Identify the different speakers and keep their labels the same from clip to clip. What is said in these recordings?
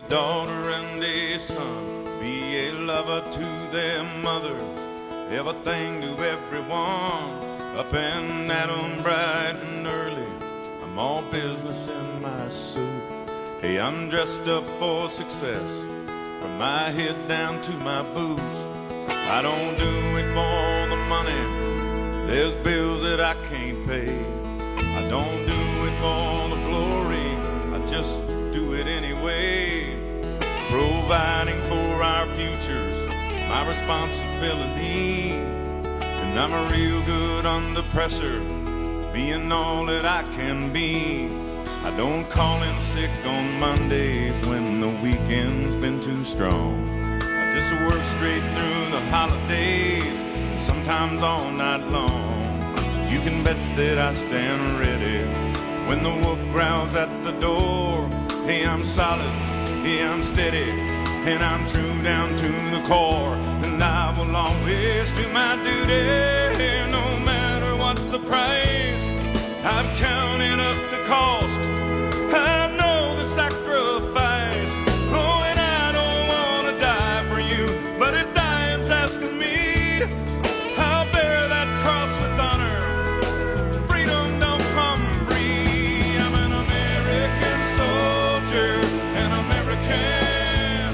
Speaker 1: daughter and a son, be a lover to their mother, everything to everyone, up and at 'em bright and early. I'm all business in my suit. Hey, I'm dressed up for success, from my head down to my boots. I don't do it for the money, there's bills that I can't pay. I don't do it for the glory, I just do it anyway. Providing for our futures, my responsibility. And I'm a real good under pressure, being all that I can be. I don't call in sick on Mondays when the weekend's been too strong. I just work straight through the holidays, sometimes all night long. You can bet that I stand ready when the wolf growls at the door. Hey, I'm solid, hey, I'm steady, and I'm true down to the core. And I will always do my duty, no matter what the price. I've counted up the cost, I know the sacrifice. Oh, and I don't want to die for you, but if dying's asking me, I'll bear that cross with honor. Freedom don't come free. I'm an American soldier, an American.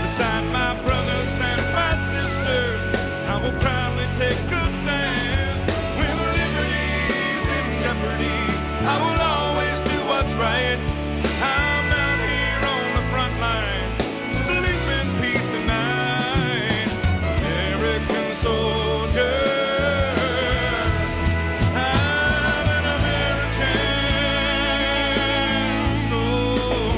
Speaker 1: Beside my brothers and my sisters, I will proudly take a stand. When liberty's in jeopardy, I will always do what's right. I'm out here on the front lines, sleep in peace tonight. American soldier, I'm an American soldier.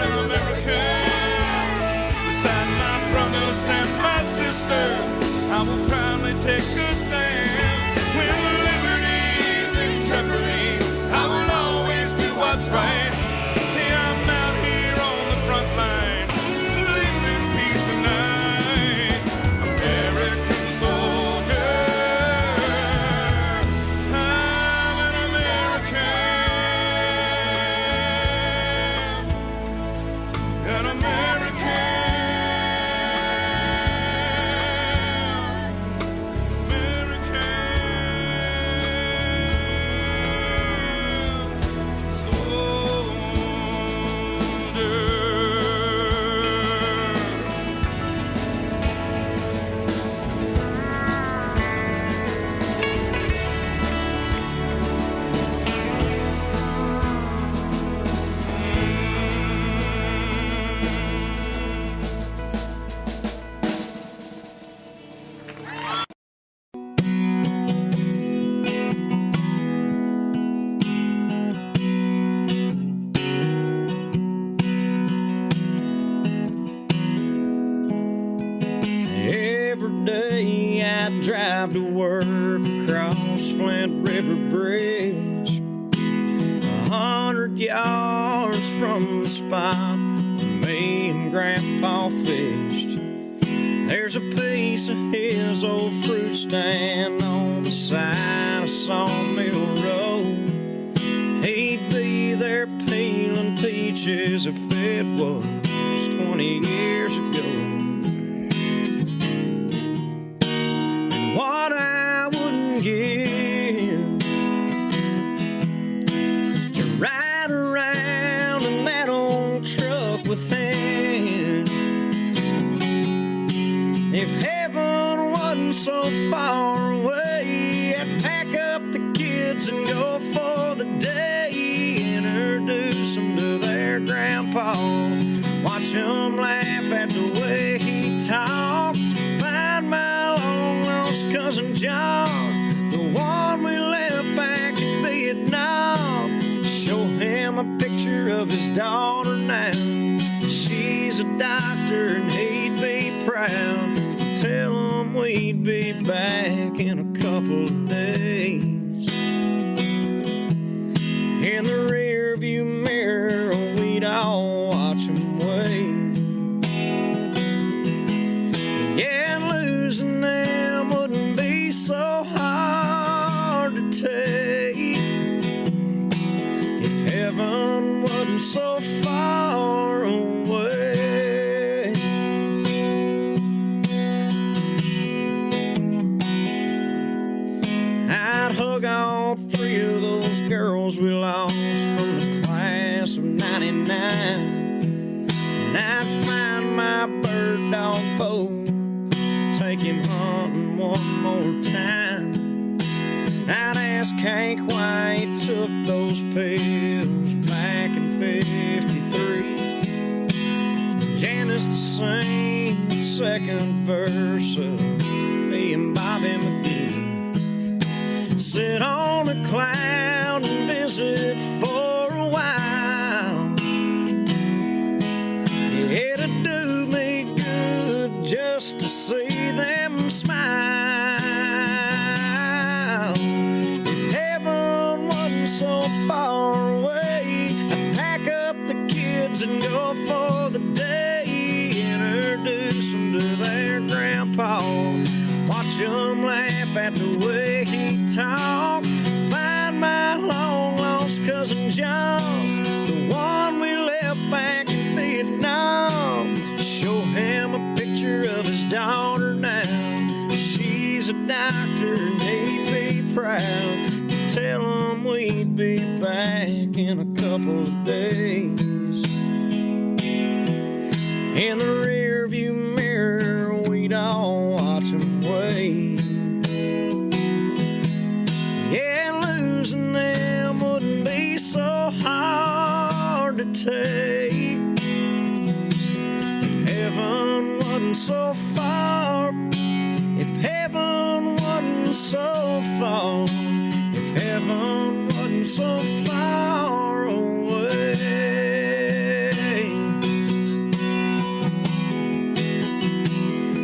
Speaker 1: An American, beside my brothers and my sisters, I will proudly take a stand. When liberty's in jeopardy, I will always do what's right. Hey, I'm out here on the front line, sleep in peace tonight. American soldier, I'm an American. An American,
Speaker 2: Every day I drive to work across Flint River Bridge, 100 yards from the spot where me and Grandpa fished. There's a piece of his old fruit stand on the side of Sawmill Road. He'd be there peeling peaches if it was 20 years ago. What I wouldn't give to ride around in that old truck with him. If heaven wasn't so far away, I'd pack up the kids and go for the day. Introduce them to their grandpa, watch them laugh at the way he talked. Find my long-lost cousin John, the one we left back in Vietnam. Show him a picture of his daughter now. She's a doctor and he'd be proud. Tell him we'd be back in a couple of days. In the rearview mirror, we'd all watch him wave. my bird dog bow, take him hunting one more time. I'd ask Hank why he took those pills back in '53. Janice to sing the second verse of me and Bobby McGee. Sit on a cloud and visit for a while. It'd do me good just to see them smile. If heaven wasn't so far away, I'd pack up the kids and go for the day. Introduce them to their grandpa, watch them laugh at the way he talked. Find my long lost cousin John, the one we left back in Vietnam. Show him a picture of his daughter now. She's a doctor and he'd be proud. Tell him we'd be back in a couple of days. In the rearview mirror, we'd all watch him wave. Yeah, losing them wouldn't be so hard to take. If heaven wasn't so far, if heaven wasn't so far, if heaven wasn't so far away.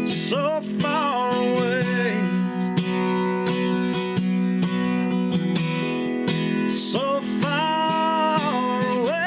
Speaker 2: So far away, so far away.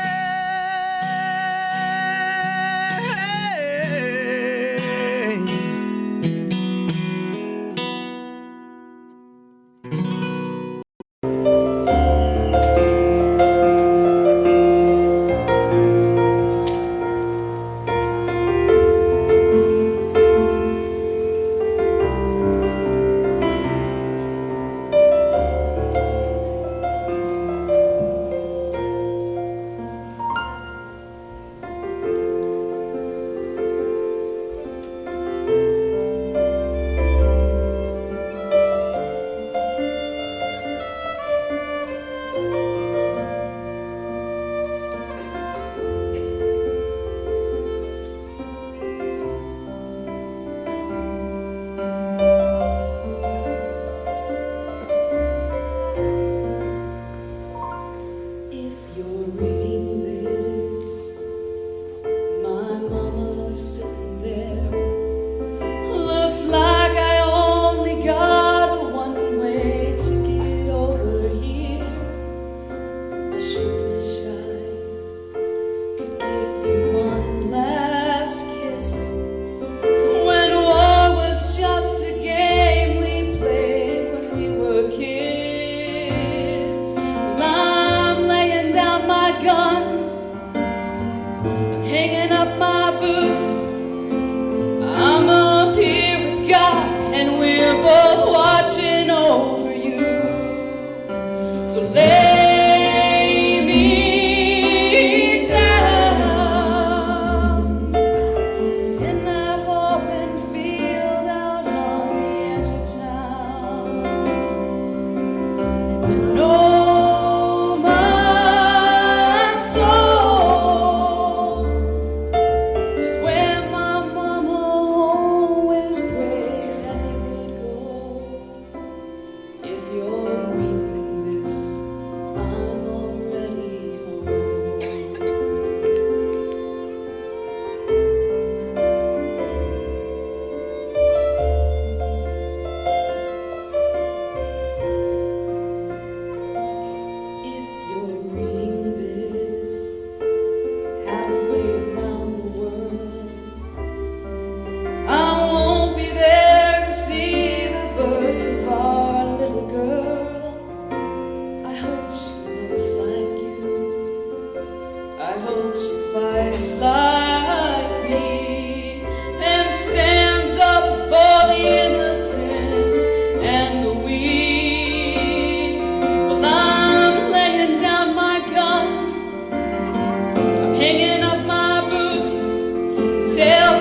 Speaker 3: Till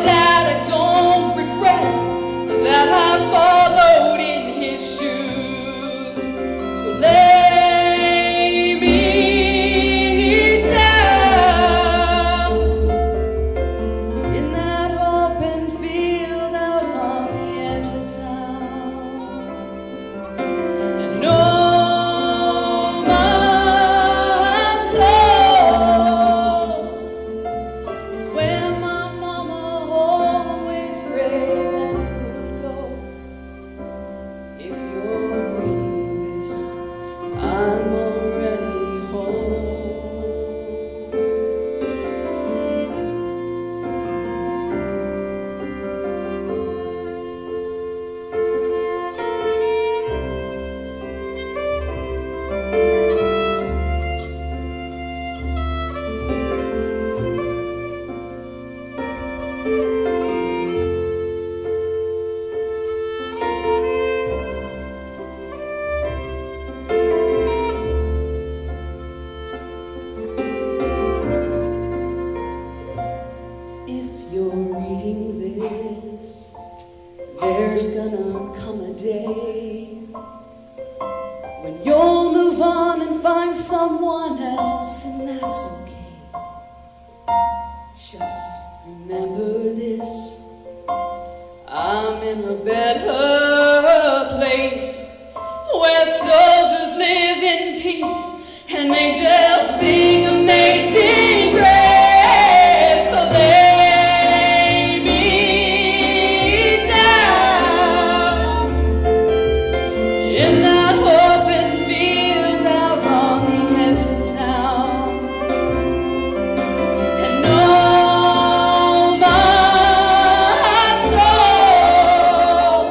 Speaker 3: that I followed in his shoes. So lay me down in that open field out on the edge of town, and know my soul is where my mama always prayed that it would go. If you're reading this, I'm already home. If you're reading this, there's gonna come a day when you'll move on and find someone else, and that's okay. Just remember this: I'm in a better place where soldiers live in peace and angels sing amazing grace. So lay me down in that open field out on the edge of town, and know my soul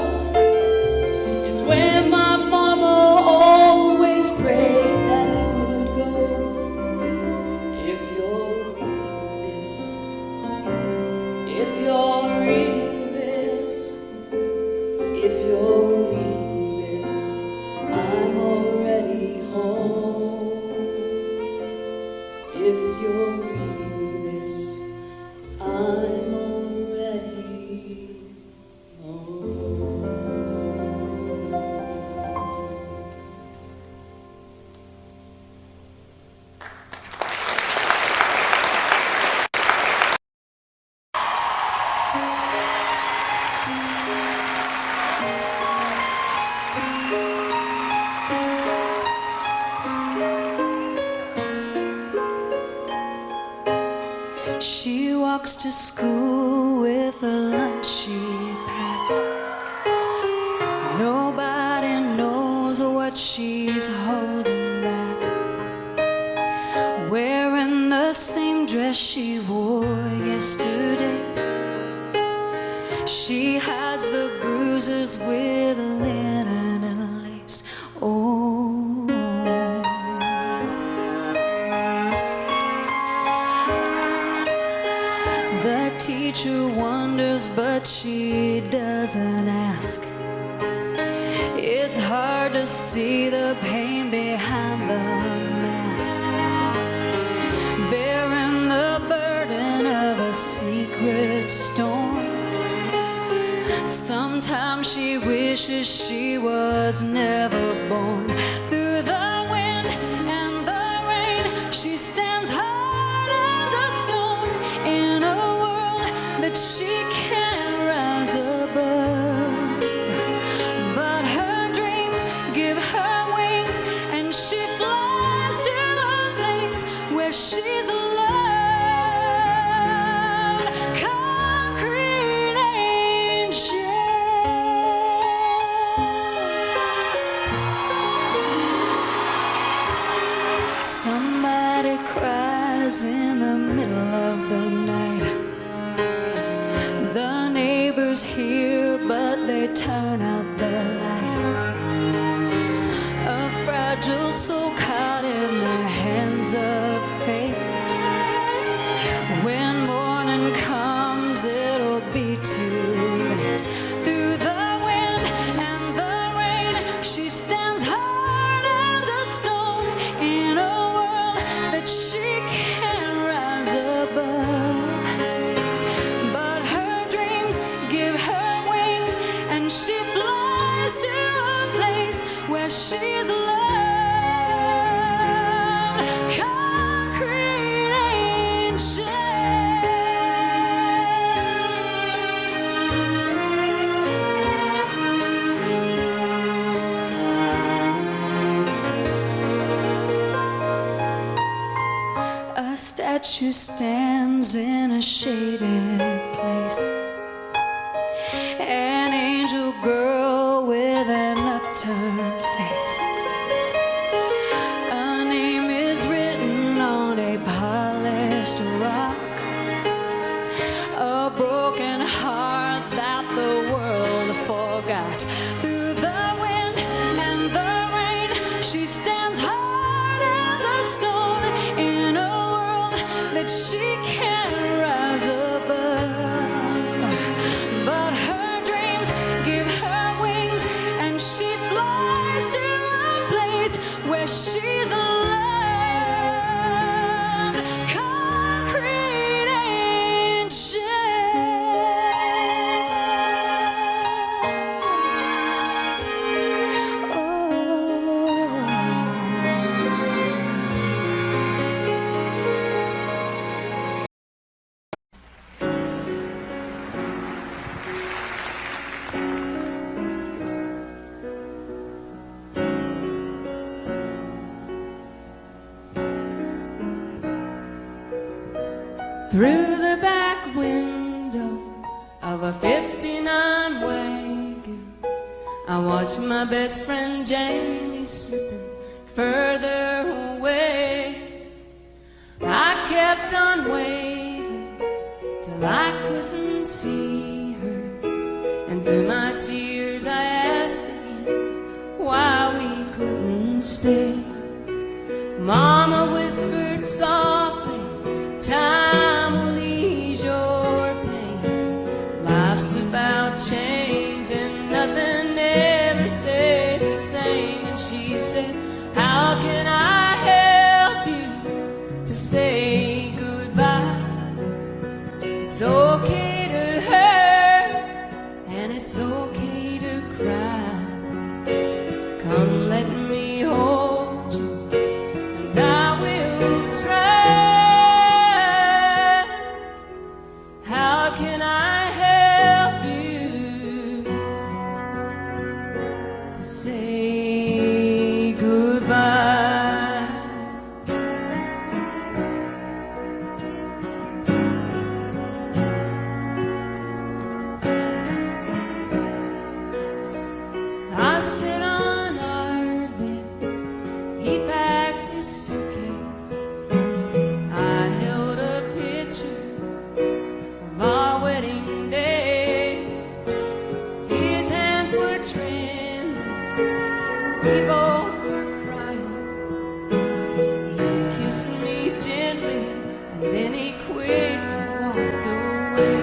Speaker 3: is where my mama always prayed that it would go. If you're reading this, if you're reading this, if you're reading this, I'm already home. If you're reading this, I'm already home. She walks to school with a lunch she packed. Nobody knows what she's holding back. Wearing the same dress she wore yesterday. She hides the bruises with linen and lace. Oh. The teacher wonders, but she doesn't ask. It's hard to see the pain behind the mask, bearing the burden of a secret storm. Sometimes she wishes she was never born. Through the wind and the rain, she stands hard as a stone in a world that she can't rise above. But her dreams give her wings, and she flies to a place where she's loved. Concrete angel. Somebody cries in the middle of the night. The neighbors hear, but they turn out the light. A fragile soul caught in the hands of fate. When morning comes, it'll be too late. Through the wind and the rain, she stands hard as a stone in a world that she can't rise above. But her dreams give her wings, and statue stands in a shaded place. An angel girl with an upturned face. A name is written on a polished rock. A broken heart that the world forgot. Through the wind and the rain, she stands hard as a stone in a world that she can't rise above. But her dreams give her wings, and she flies to a place where she's loved. Concrete ain't
Speaker 4: Through the back window of a 59 wagon, I watched my best friend Jamie slipping further away. I kept on waving till I couldn't see her, and through my tears I asked again why we couldn't stay. Mama whispered softly, time will ease your pain. Life's about change and nothing ever stays the same. And she said, how can I help you to say goodbye? It's okay to hurt and it's okay to cry. Come let me hold you and I will try. How can I help you to say goodbye? I sit on our bed, he packed his suitcase. I held a picture of our wedding day. His hands were trembling, we both were crying. He kissed me gently and then he quickly walked away.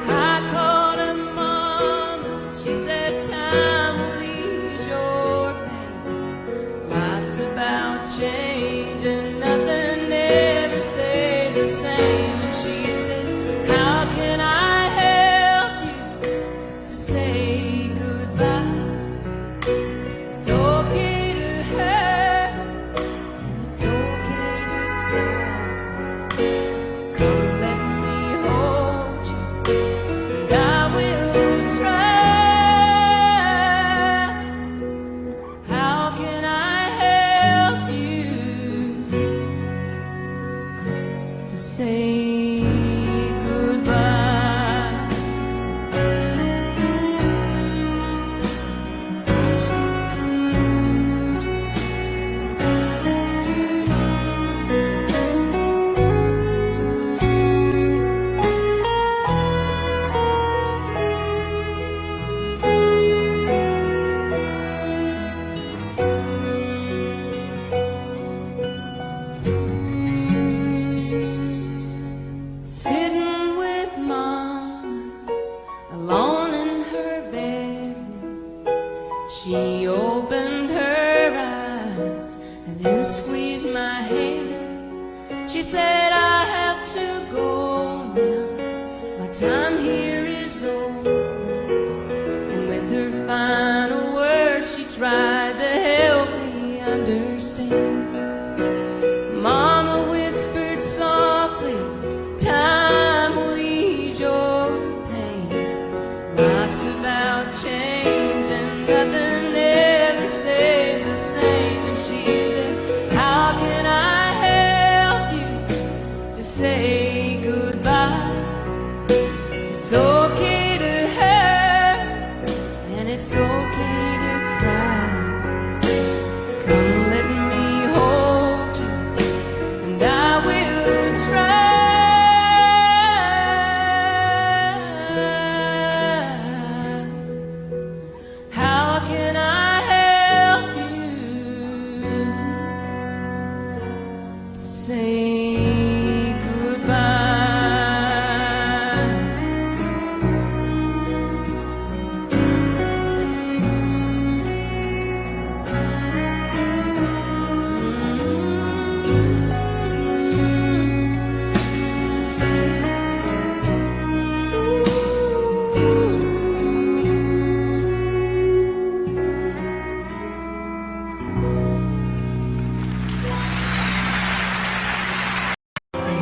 Speaker 4: I called him Mom, she said time will ease your pain. Life's about change and nothing ever stays the same. And she said, how can I help you to say goodbye? It's okay to hurt and it's okay to cry. Come let me hold you and I will try. How can I help you to say goodbye? Sitting with Mom, alone in her bedroom, she opened her eyes and then squeezed my hand. She said, I have to go now, my time here is over. And with her final words, she tried to help me understand. Mama whispered softly, time will ease your pain. Life's about change and nothing ever stays the same. And she said, how can I help you It's okay to hurt, and it's okay to cry. Come let me hold you, and I will try. How can I help you to say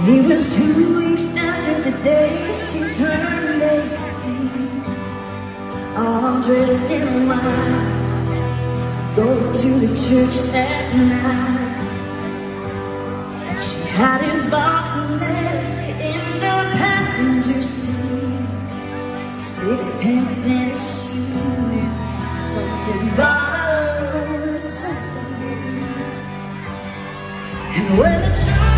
Speaker 5: It was 2 weeks after the day she turned 18, all dressed in white, go to the church that night. She had his box of letters in the passenger seat, 6 pence in a shoe, something bought something. And when the church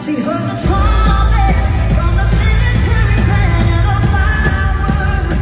Speaker 5: she heard the trumpet from the military band and the fireworks.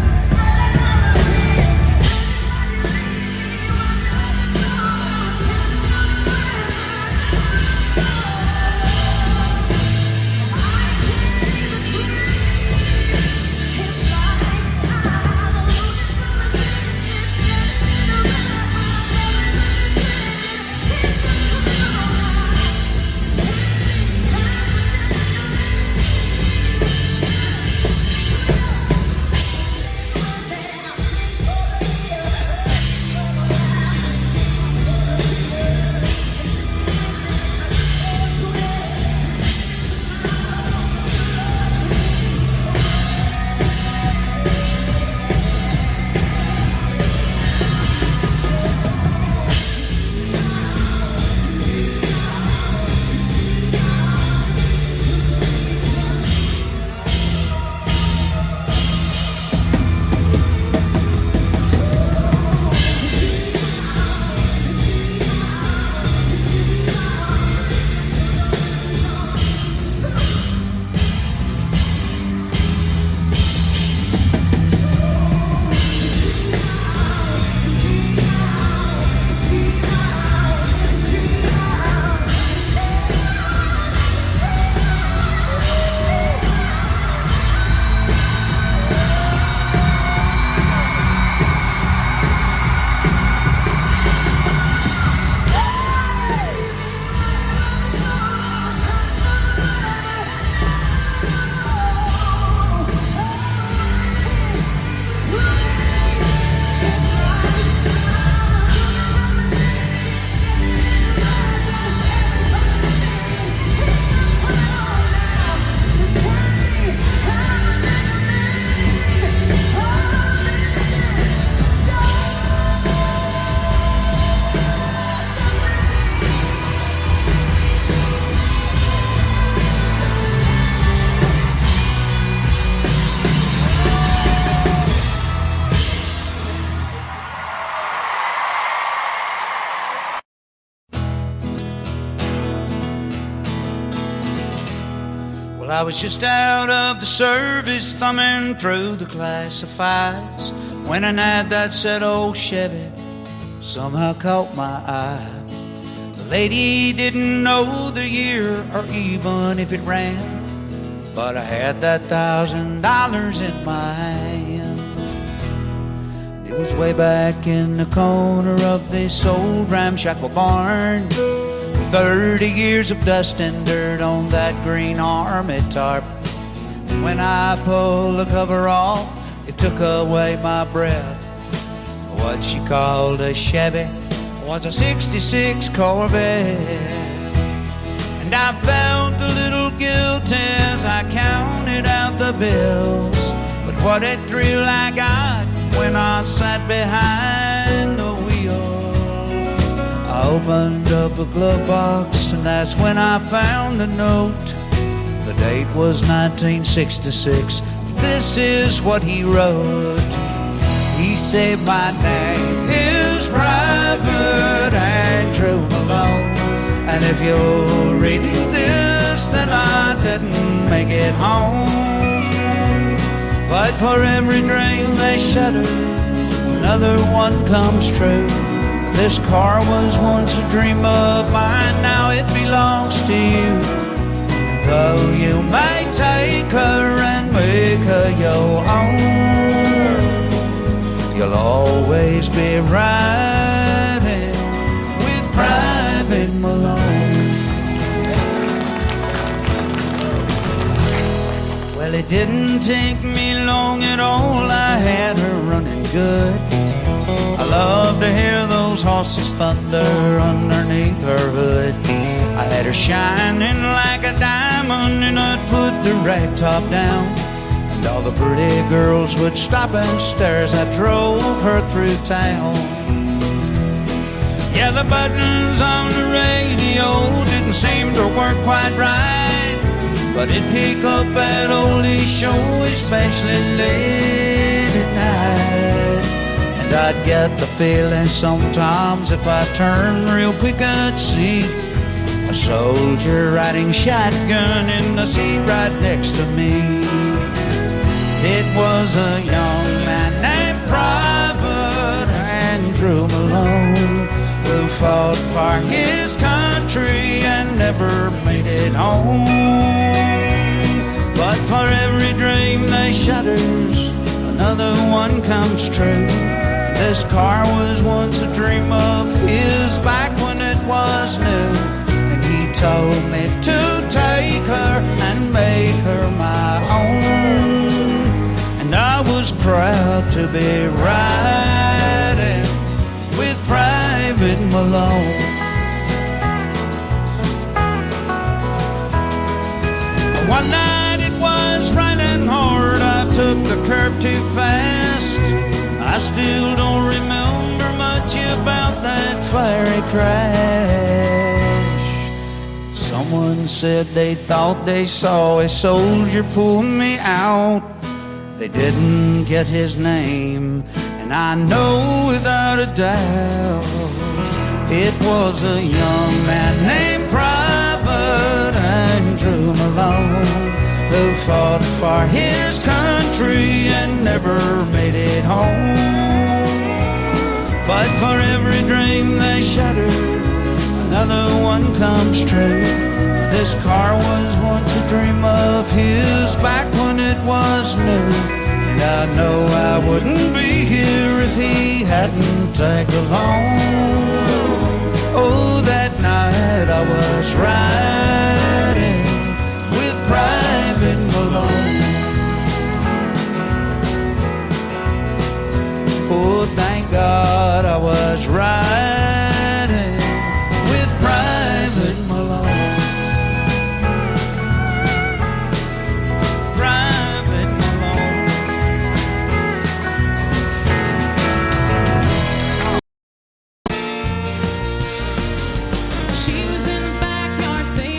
Speaker 2: Well, I was just out of the service, thumbing through the classifieds, when an ad that said old Chevy somehow caught my eye. The lady didn't know the year or even if it ran, but I had that $1,000 in my hand. It was way back in the corner of this old ramshackle barn, 30 years of dust and dirt on that green army tarp. And when I pulled the cover off, it took away my breath. What she called a Chevy was a '66 Corvette. And I felt a little guilt as I counted out the bills, but what a thrill I got when I sat behind the wheel. I opened up a glove box, and that's when I found the note. The date was 1966. This is what he wrote. He said, my name is Private Andrew Malone, and if you're reading this, then I didn't make it home. But for every dream they shatter, another one comes true. This car was once a dream of mine, now it belongs to you. Though you may take her and make her your own, you'll always be riding with Private Malone. Well, it didn't take me long at all, I had her running good. I love to hear those horses thunder underneath her hood. I had her shining like a diamond, and I'd put the rag top down, and all the pretty girls would stop and stare as I drove her through town. Yeah, the buttons on the radio didn't seem to work quite right, but it'd pick up that oldie show, especially late at night. And I'd get the feeling sometimes if I turned real quick I'd see a soldier riding shotgun in the seat right next to me. It was a young man named Private Andrew Malone, who fought for his country and never made it home. But for every dream that shatters, another one comes true. This car was once a dream of his back when it was new. And he told me to take her and make her my own. And I was proud to be riding with Private Malone. One night it was raining hard, I took the curb too fast. I still don't remember much about that fiery crash. Someone said they thought they saw a soldier pull me out. They didn't get his name, and I know without a doubt it was a young man named Private Andrew Malone, who fought for his country and never made it home. But for every dream they shatter, another one comes true. This car was once a dream of his back when it was new. And I know I wouldn't be here if he hadn't tagged along. Oh, that night I was riding with Private Malone. Oh, thank God I was riding with Private Malone. Private Malone.
Speaker 4: She was in the backyard saying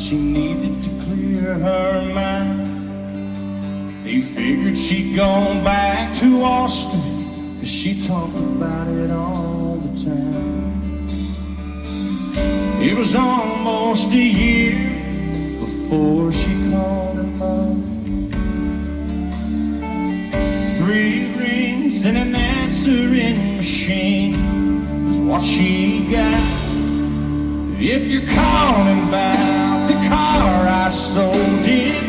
Speaker 2: she needed to clear her mind. He figured she'd gone back to Austin, 'cause she talked about it all the time. It was almost a year before she called him up. 3 rings and an answering machine is what she got. If you're calling about the car I sold it,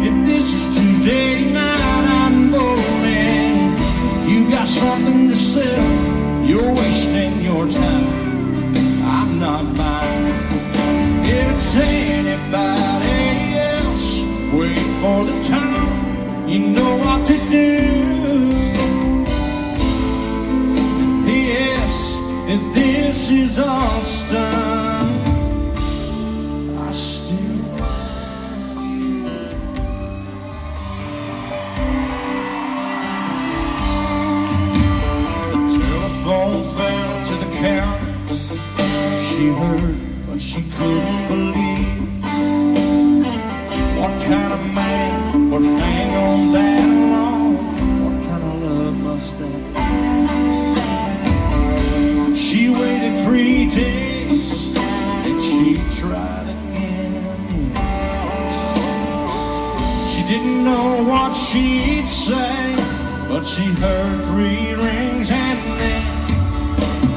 Speaker 2: if this is Tuesday night I'm bowling, you got something to sell, you're wasting your time, I'm not buying. If it's anybody else, wait for the time, you know what to do. And P.S. if this is Austin, I still love you. The telephone fell to the counter. She heard what she couldn't believe. What kind of man would hang on that long? What kind of love must that be? She waited 3 days and she tried again. She didn't know what she'd say, but she heard 3 rings and then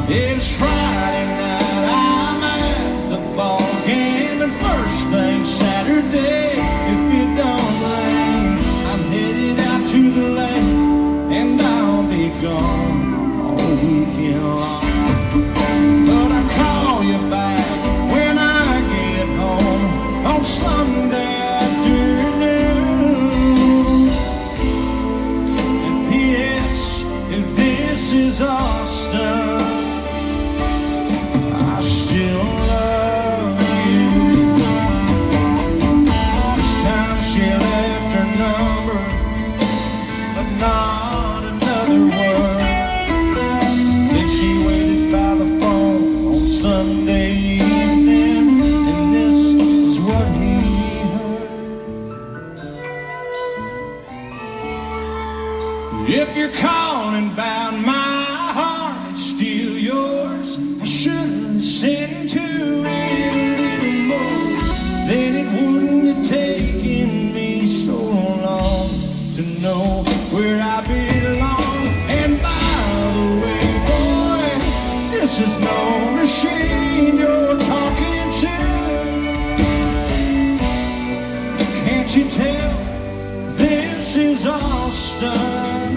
Speaker 2: it's Friday night, I'm at the ball game, and first thing Saturday, if it don't rain, I'm headed out to the lake, and I'll be gone all weekend long. But I call you back when I get home on Sunday afternoon. And P.S. if this is Austin, I still love you. This time she left her number, but not another word. Then she waited by the phone on Sunday evening, and this is what he heard. If you're calling about my heart, it's still yours. I should have listened to it a little more, then it wouldn't have taken me so long to know where I belong. And by the way, boy, this is no machine you're talking to. Can't you tell this is Austin?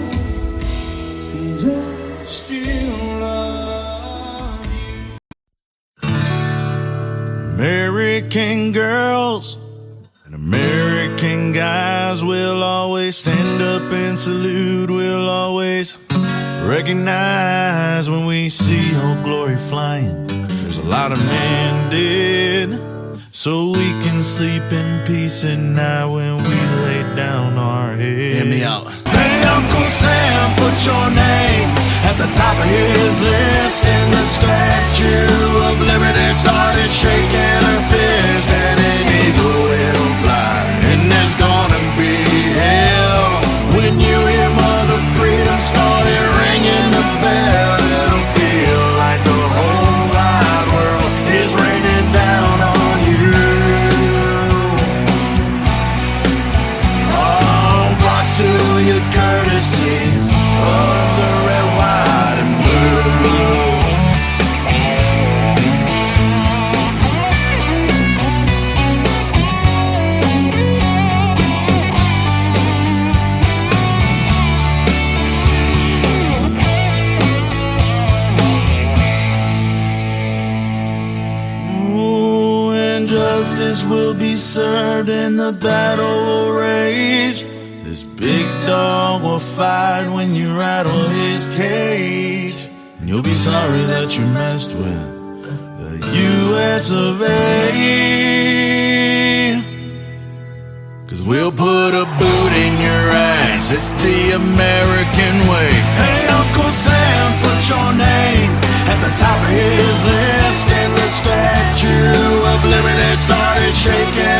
Speaker 2: And I still love you.
Speaker 1: American girls and American guys will always stand up and salute. We'll always recognize when we see Old Glory flying. There's a lot of men dead, so we can sleep in peace at night when we lay down our heads.
Speaker 6: Hear me out.
Speaker 1: Hey, Uncle Sam, put your name at the top of his list, and the Statue of Liberty started shaking her fist, and an eagle will fly, and there's gonna be hell when you hear Mother Freedom started ringing the bell. It'll feel like the whole wide world is raining down on you. Oh, brought to your courtesy of the red, white, and blue. Ooh, and justice will be served and the battle will rage. This big dog will fight when you rattle his cage, and you'll be sorry that you messed with the U.S. of A. 'Cause we'll put a boot in your ass, it's the American way. Hey, Uncle Sam, put your name at the top of his list, and the Statue of Liberty started shaking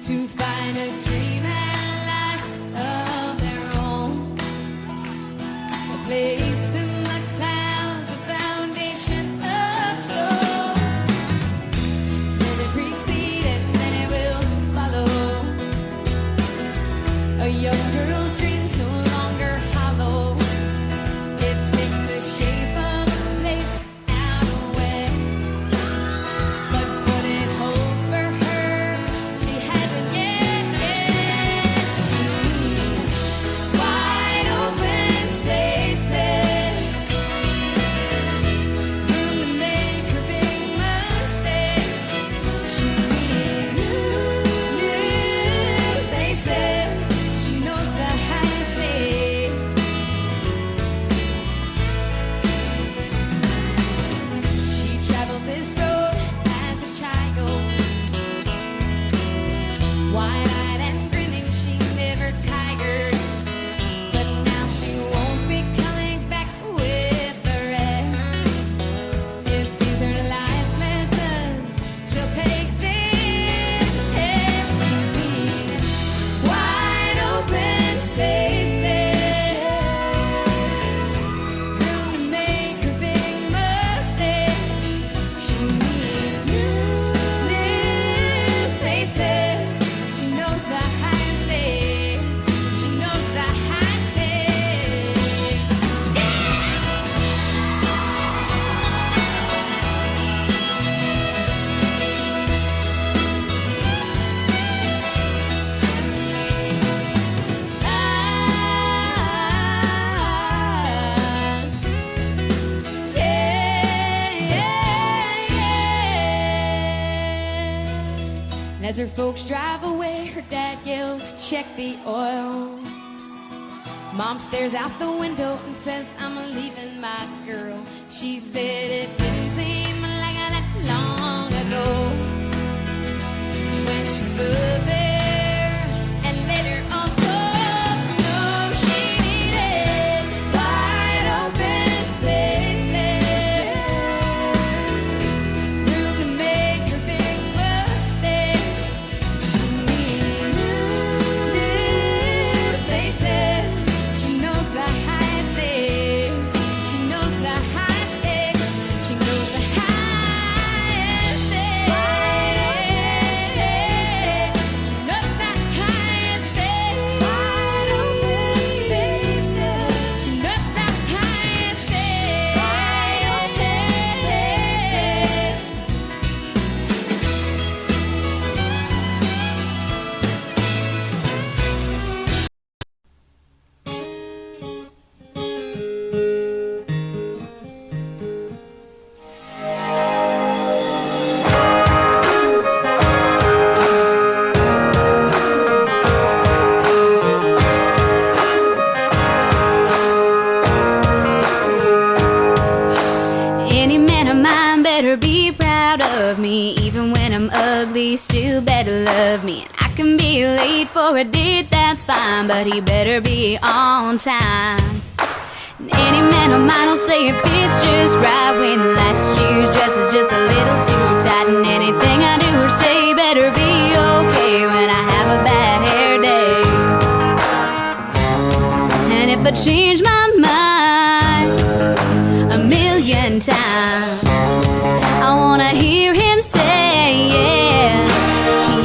Speaker 4: to find a dream and life of their own. A place in the clouds, a foundation of stone. Let it precede and then it will follow. A young girl's dreams no longer hollow. It takes the shape of a place out west. But what it holds for her, she hasn't yet guessed. She wide open spaces, room to make her big mistake. She needs new faces. She knows the highest stakes. She traveled this road as a child, wide-eyed and grinning, she never tired. But now she won't be coming back with the rest. If these are life's lessons, she'll take this test. She needs wide open spaces, room to make her big mistake. She needs new faces. She knows the high stakes. She knows the high stakes. And as her folks drive away, her dad yells, "Check the oil." Mom stares out the window and says, "I'm leaving my girl." She said it didn't seem like that long ago when she stood there and let her own folks know she needed wide open spaces, room to make her big mistakes. She needs new faces. She knows the high stakes. She knows the high stakes. She knows the highest stakes. She knows the highest stakes. Wide open spaces. She knows the highest stakes. Wide open spaces.
Speaker 3: Any man of mine better be proud of me. Even when I'm ugly, still better love me. And I can be late for a date, that's fine, but he better be on time. And any man of mine will say it fits just right when last year's dress is just a little too tight. And anything I do or say better be okay when I have a bad hair day. And if I change my mind a million times, I wanna hear him say, yeah,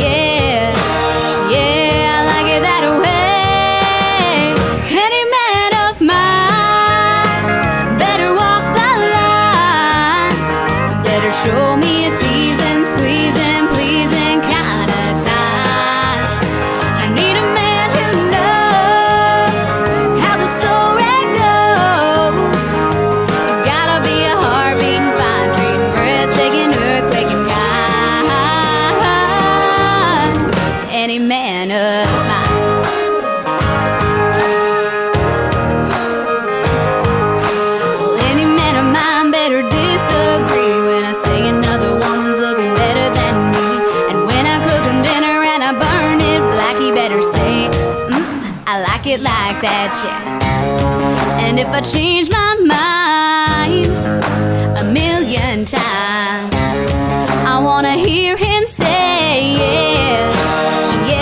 Speaker 3: yeah, yeah, I like it that way. Any man of mine better walk the line, better show me a teasing, squeezing, pleasing kind of time. I need a man who knows how the story goes. He's gotta be a heart-beating, fine-treating, breathtaking, earthquaking kind. Any man of mine. Well, any man of mine better disagree when I say another woman's looking better than me. And when I cook him dinner and I burn it black, he better say, I like it like that, yeah. And if I change my mind a million times, I wanna hear him say, yeah, yeah.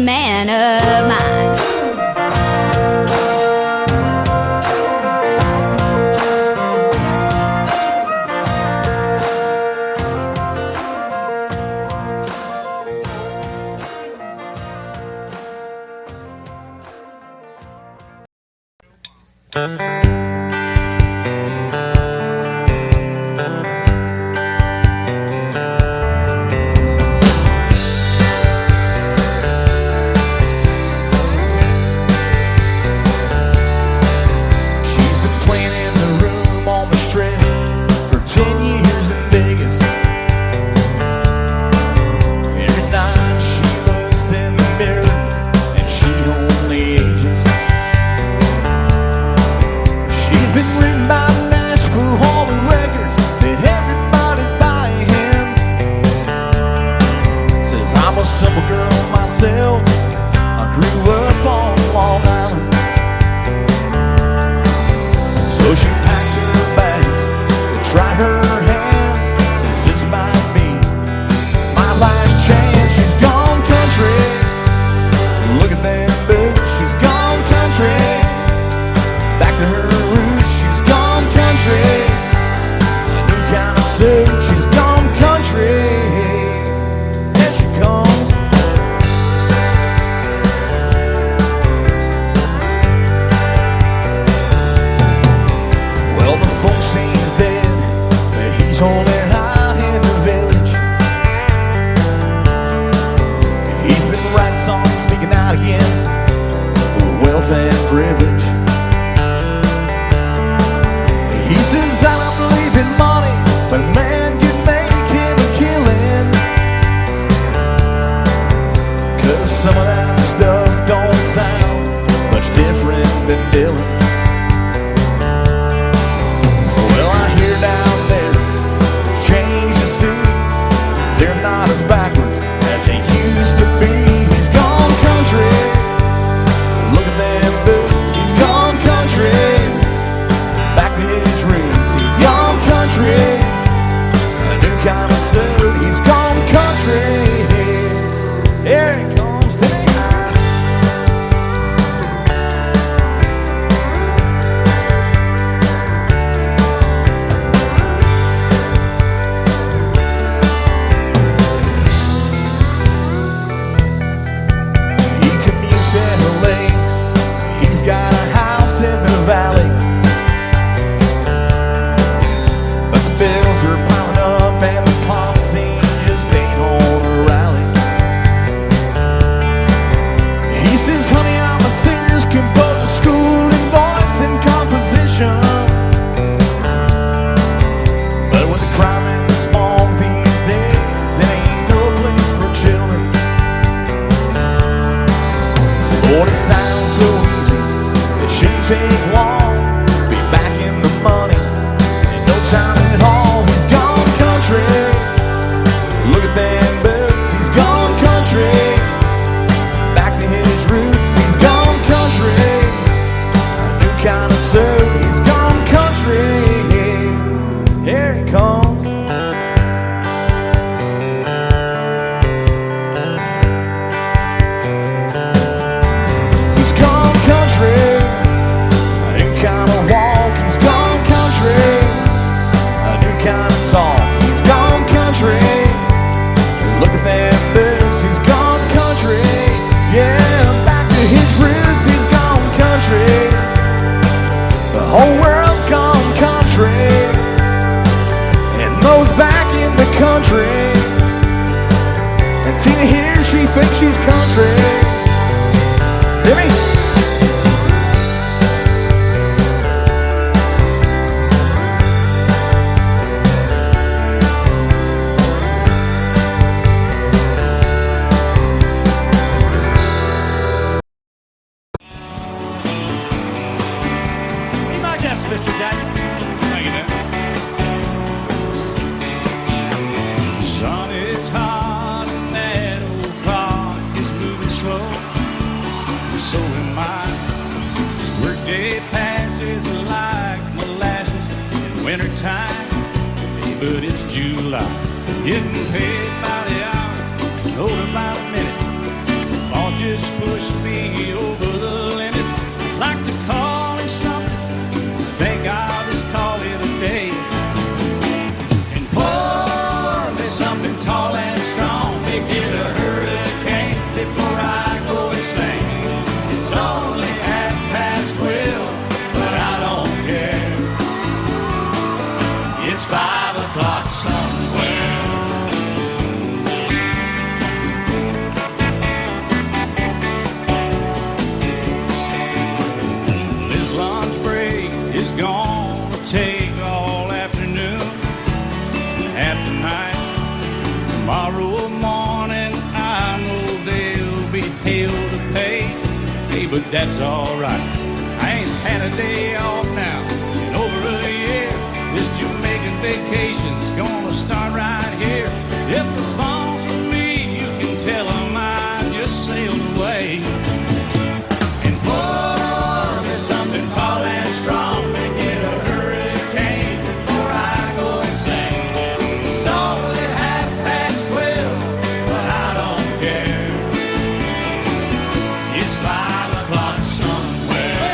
Speaker 3: man of mine.
Speaker 2: Getting paid by the hour, older by the minute. All just
Speaker 6: Tomorrow morning I know there'll be hell to pay. Hey, but that's alright. I ain't had a day off now in over a year. This Jamaican vacation's gonna start right here. If the phone's for me, you can tell them I just sailed away. And pour me something tall and strong, make it a hurricane before I go insane. It's only 12:30, but I don't care. It's 5 o'clock somewhere.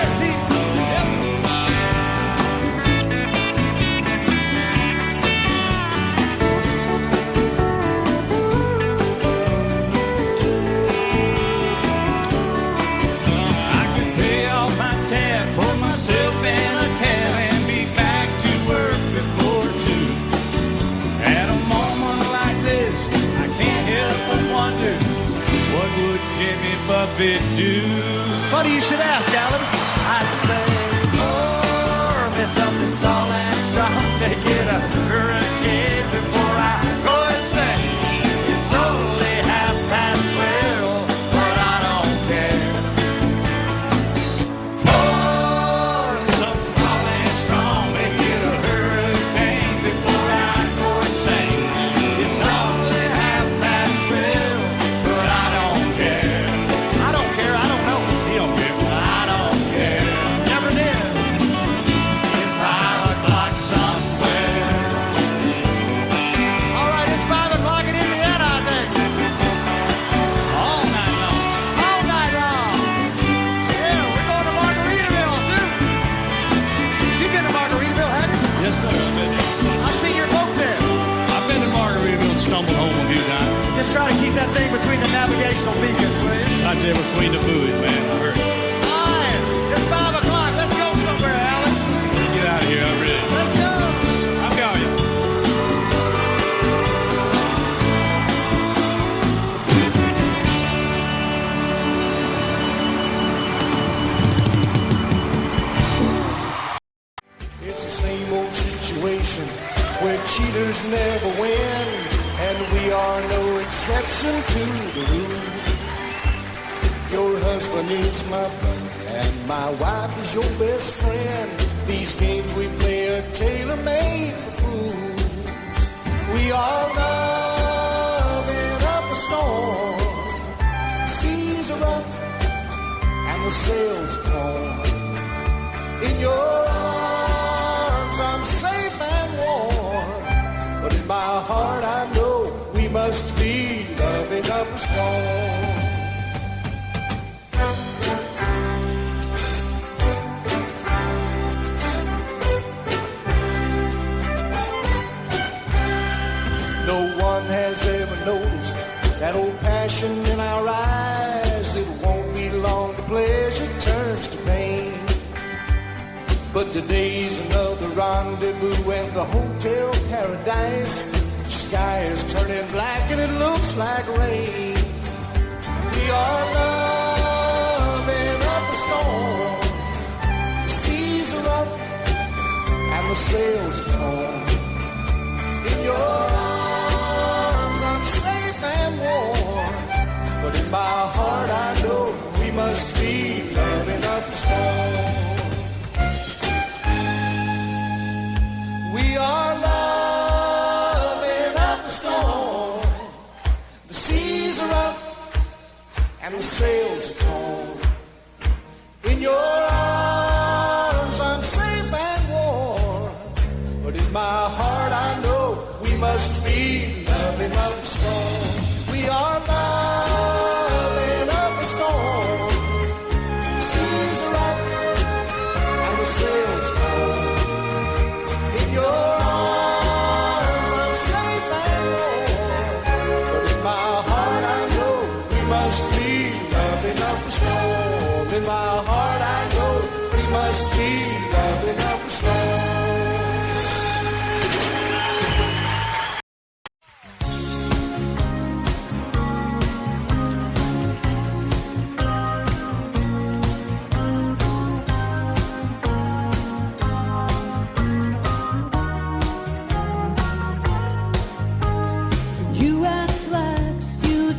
Speaker 6: I can pay off my tab, pull myself in a cab, and be back to work before 2. At a moment like this, I can't help but wonder, what would Jimmy Buffett do?
Speaker 2: Funny you should ask, Alan.
Speaker 6: I'd say, pour me something tall and strong to get a hurricane before I go insane. It's only 12:30, but I don't care. Pour me something tall and strong, make it a hurricane before I go insane. It's only 12:30, but I don't care.
Speaker 2: I don't care. I don't know.
Speaker 6: He don't care. I don't care.
Speaker 2: Never did.
Speaker 6: It's 5 o'clock somewhere.
Speaker 2: All right, it's 5 o'clock in Indiana, I think.
Speaker 6: All night long.
Speaker 2: All night long. Yeah, we're going to Margaritaville, too. You've been to Margaritaville, haven't you?
Speaker 6: Yes, sir.
Speaker 2: I've seen your boat there.
Speaker 6: I've been to Margaritaville and stumbled home a few times.
Speaker 2: Just try to keep that thing between the navigational beacons, will you?
Speaker 6: Right there between the buoys, man. I heard.
Speaker 2: All right, it's 5 o'clock. Let's go somewhere, Alan.
Speaker 6: Let's get out of here. I'm ready.
Speaker 2: Let's go.
Speaker 6: I'm going.
Speaker 7: It's the same old situation where cheaters never win, and we are no exception to the rule. Your husband is my brother, and my wife is your best friend. These games we play are tailor-made for fools. We are loving up a storm. The seas are rough, and the sails are torn. In your arms I'm safe and warm, but in my heart I know we must be loving up a storm. No one has ever noticed that old passion in our eyes. It won't be long, the pleasure turns to pain. But today's another rendezvous and the hotel paradise. The sky is turning black and it looks like rain. We are loving up a storm. The seas are up and the sails are torn. In your arms I'm safe and warm, but in my heart I know we must be loving up a storm. We are loving up a storm. The seas are up and the sails are torn. In your arms I'm safe and warm, but in my heart I know we must be loving up a storm. We are loving up a storm. The seas are up and the sails are torn. In your arms I'm safe and warm, but in my heart I know we must be loving up a storm. In my heart I know we must be loving up a storm.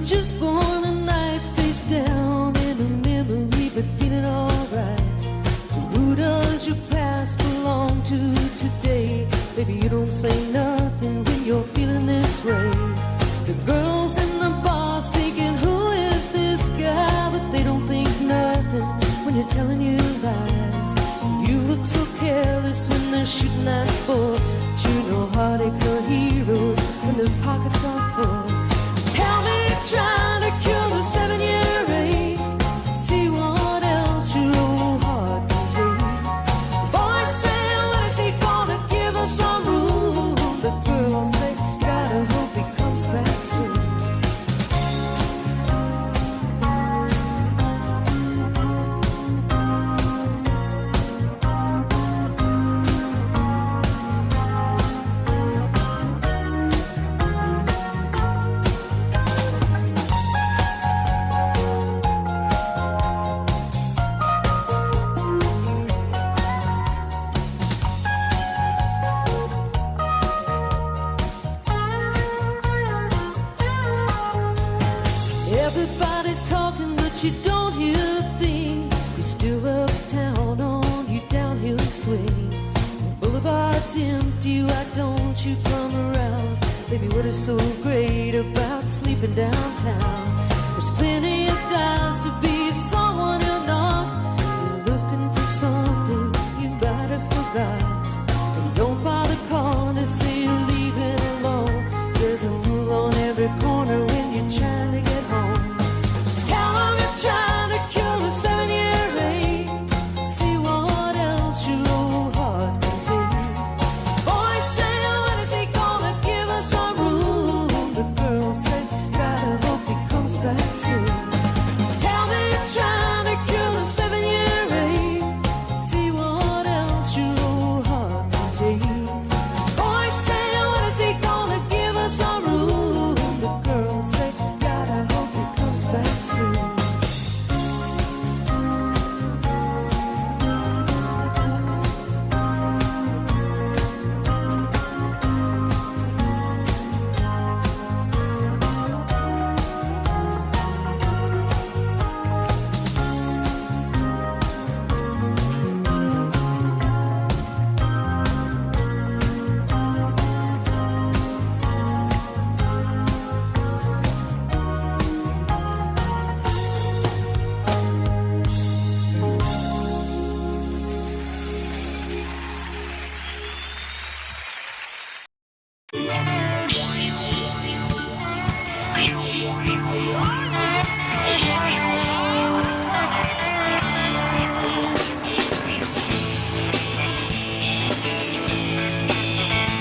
Speaker 4: just born tonight, face down in a memory, but feeling alright. So who does your past belong to today? Baby, you don't say nothing when you're feeling this way. The girls in the bars thinking, who is this guy? But they don't think nothing when you're telling you lies. You look so careless when they're shooting at bull. But you know heartaches are heroes when their pockets are full. Tell me you're trying to kill the 7-year ache. See what else your old heart can take. The boys say, when is he gonna give us some room? The girls say, gotta hope he comes back soon. Everybody's talking, but you don't hear a thing. You're still uptown on your downhill swing. Boulevard's empty, why don't you come around? Baby, what is so great about sleeping downtown? There's plenty of times to be someone you're not. You're looking for something you might have forgot. And don't bother calling to say you're leaving alone. There's a fool on every corner when you're trying to get home. Just tell them you're trying to kill a 7-year ache. See what else your old heart can take. Boys say, when is he gonna give us some room? The girls say, gotta hope he comes back soon. Tell me you're trying to kill a 7-year ache. See what else your old heart can take. Boys say, when is he gonna give us some room? The girls say, gotta hope he comes back soon.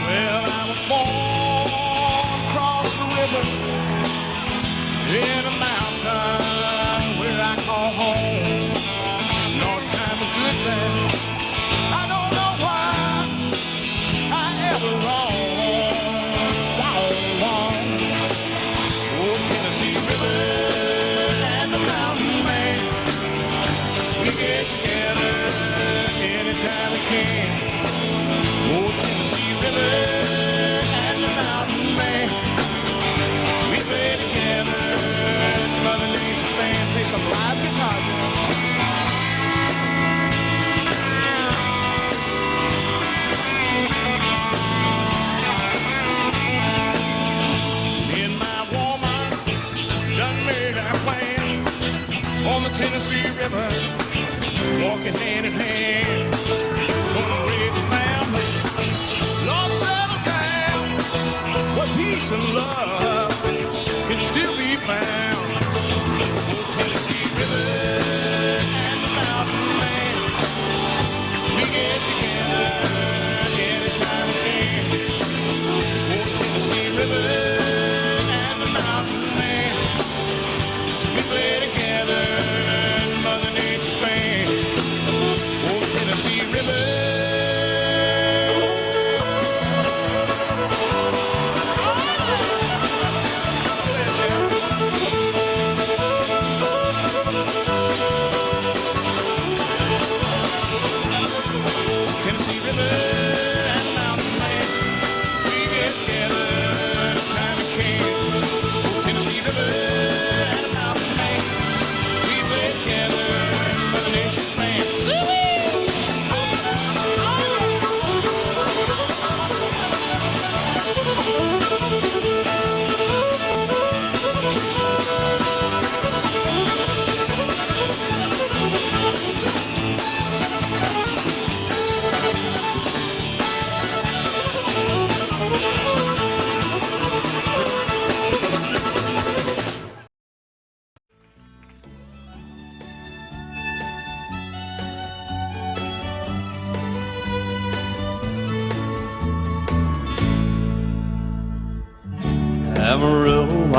Speaker 6: Well, I was born across the river in a mountain where I call home. No time was good then. I don't know why I ever wrong. Oh, Tennessee River and the mountain man, we get together anytime we can. Oh, Tennessee River and the mountain man, we play together. Mother Nature's band play some live guitar. Me and my woman done made our plan on the Tennessee River, walking hand in hand. Gonna raise a family, lost settle down, where peace and love can still be found. Oh, Tennessee River and the mountain man, we get together anytime we can. Oh, Tennessee River and the mountain man, we play together, Mother Nature's band. Oh, Tennessee River.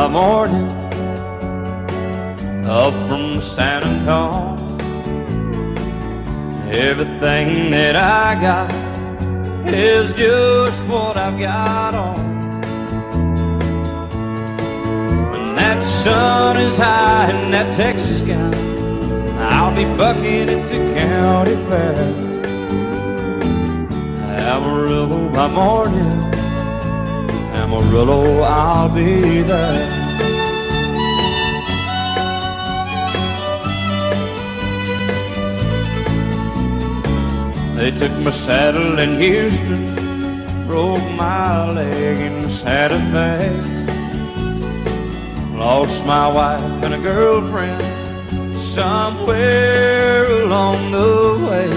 Speaker 6: by morning, up from San Antonio. Everything that I got is just what I've got on. When that sun is high in that Texas sky, I'll be bucking at the county fair. Amarillo by morning, Amarillo, I'll be there. They took my saddle in Houston, broke my leg in Santa Fe. Lost my wife and a girlfriend somewhere along the way.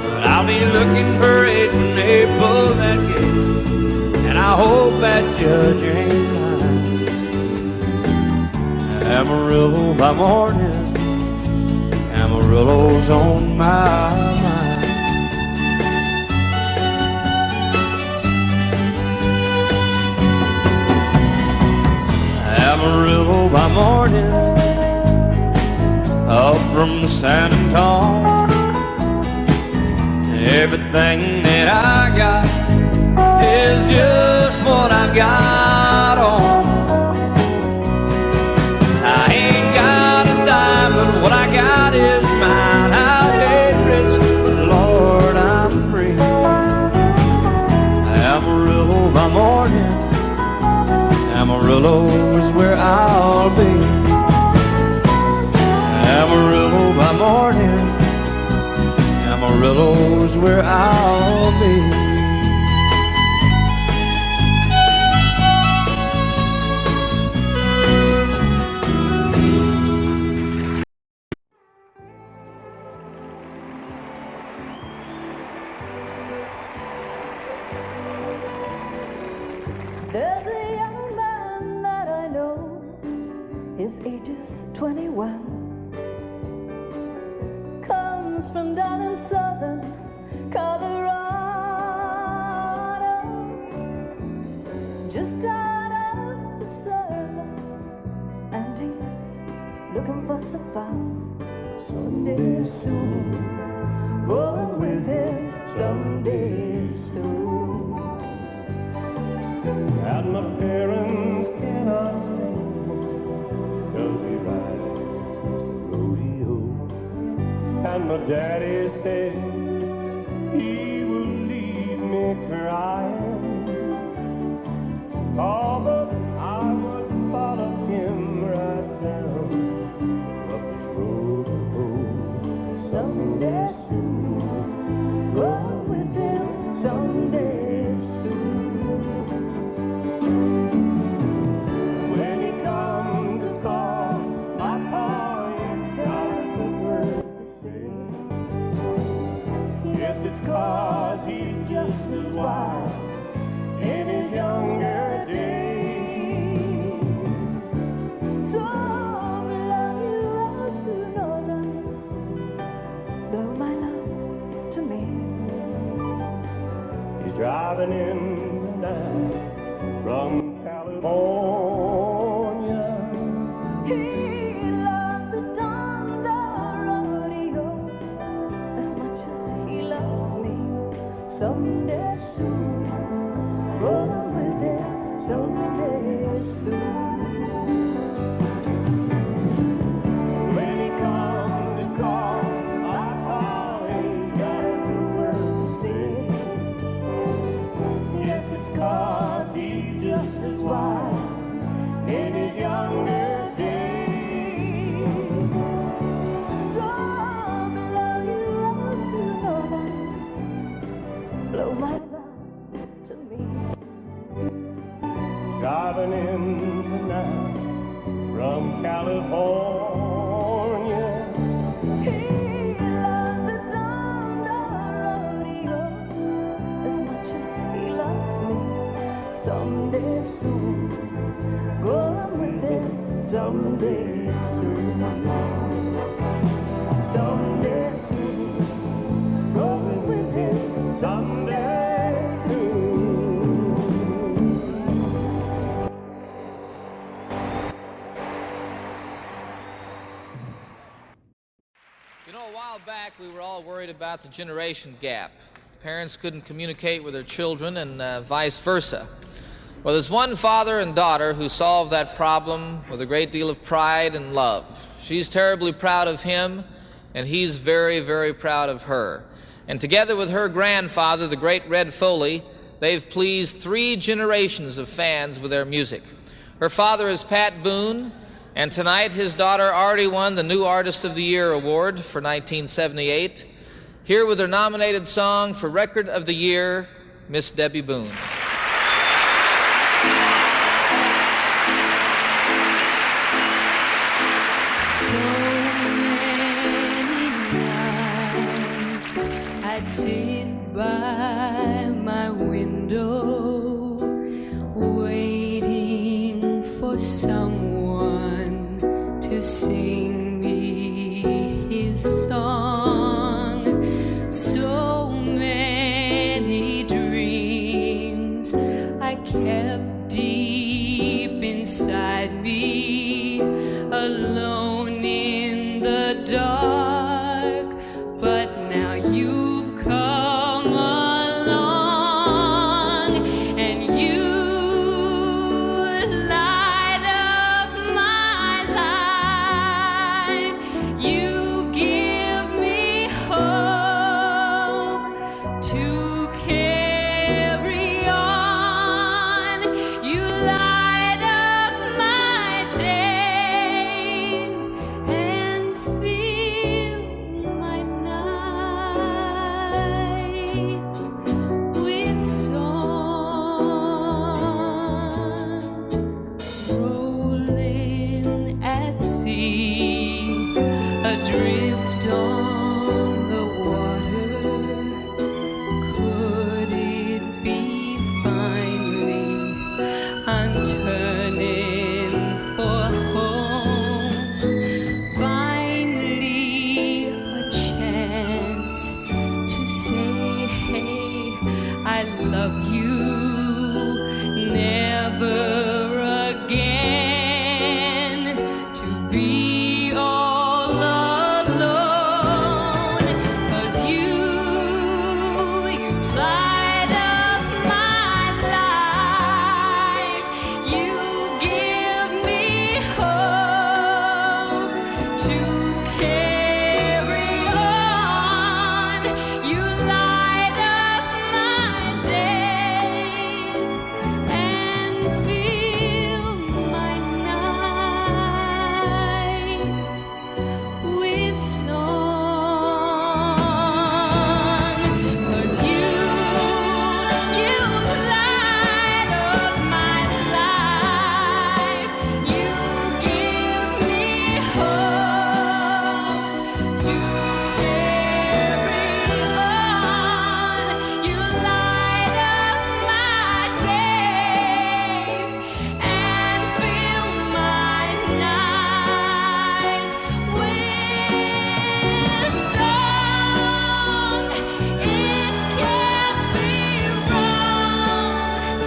Speaker 6: But I'll be looking for it when they pull that gate, and I hope that judge ain't lying. Amarillo by morning, Amarillo's on my mind. Amarillo by morning, up from San Antonio. Everything that I got is just what I've got on. I ain't got a dime, but what I got is mine. I ain't rich, but Lord, I'm free. Amarillo by morning, Amarillo is where I'll be. Amarillo by morning, Amarillo is where I'll be.
Speaker 3: There's a young man that I know, his age is 21. Comes from down in southern Colorado, just out of the service, and he's looking for some fun. Someday soon, going with him someday soon.
Speaker 8: And my parents cannot stand, 'cause he rides the rodeo. And my daddy said he will leave me crying. Oh, but I must follow him right down the roughest road to go.
Speaker 3: Someday soon, go with him someday soon.
Speaker 8: When he comes to call my pa, ain't got a word to say. Yes, it's 'cause he's just as wild in his younger days.
Speaker 3: So blow you out through northern, blow my love to me.
Speaker 8: He's driving in tonight from California.
Speaker 3: He loves the Thunder Rodeo as much as he loves me. Someday soon, go with him someday soon.
Speaker 8: When he comes to call, my pa ain't got a word to say. Yes, it's 'cause he's just as wild in his younger days.
Speaker 3: So blow you out through northern, blow my love to me.
Speaker 8: He's driving in tonight from California.
Speaker 3: He loves the Thunder Rodeo as much as he loves me. Someday soon, go with him someday soon. Someday soon, go with him
Speaker 8: Someday soon.
Speaker 9: while back, we were all worried about the generation gap. Parents couldn't communicate with their children and vice versa. Well, there's one father and daughter who solved that problem with a great deal of pride and love. She's terribly proud of him, and he's very, very proud of her. And together with her grandfather, the great Red Foley, they've pleased 3 generations of fans with their music. Her father is Pat Boone, and tonight his daughter already won the New Artist of the Year award for 1978. Here with her nominated song for Record of the Year, Miss Debbie Boone.
Speaker 3: So many nights I'd sit by my window waiting for someone to sing me his song. So many dreams I kept deep inside me, alone in the dark. But now you've come along and you light up my life. You give me hope to carry on. You light up my days and fill my nights with song. Rolling at sea, adrift on the water. Could it be finally I'm turning for home? Finally a chance to say, hey, I love you. Never again to be all alone. 'Cause you light up my life. You give me hope to carry on. You light up my days and fill my nights with song. 'Cause you light up my life. You give me hope to carry on. You light up my days and fill my nights with song. It can't be wrong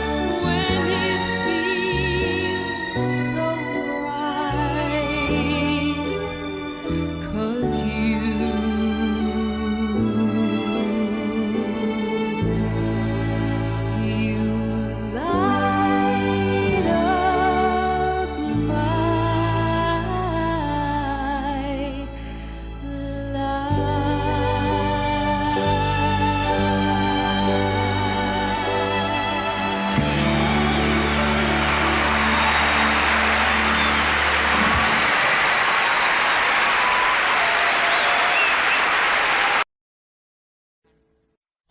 Speaker 3: when it feels so right. 'Cause you light up my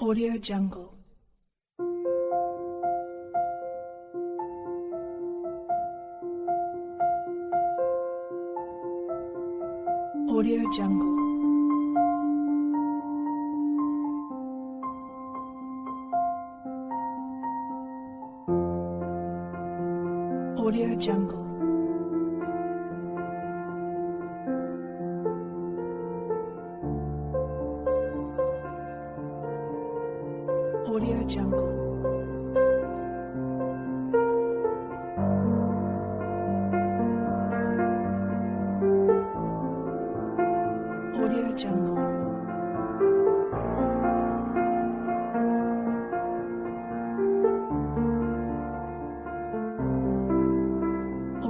Speaker 10: Audio Jungle. Audio Jungle. Audio Jungle. Audio Jungle. Audio Jungle.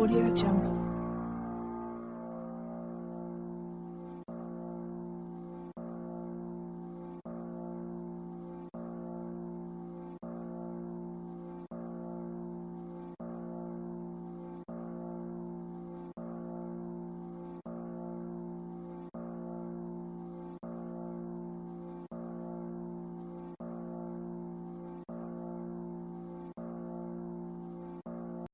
Speaker 10: Audio Jungle.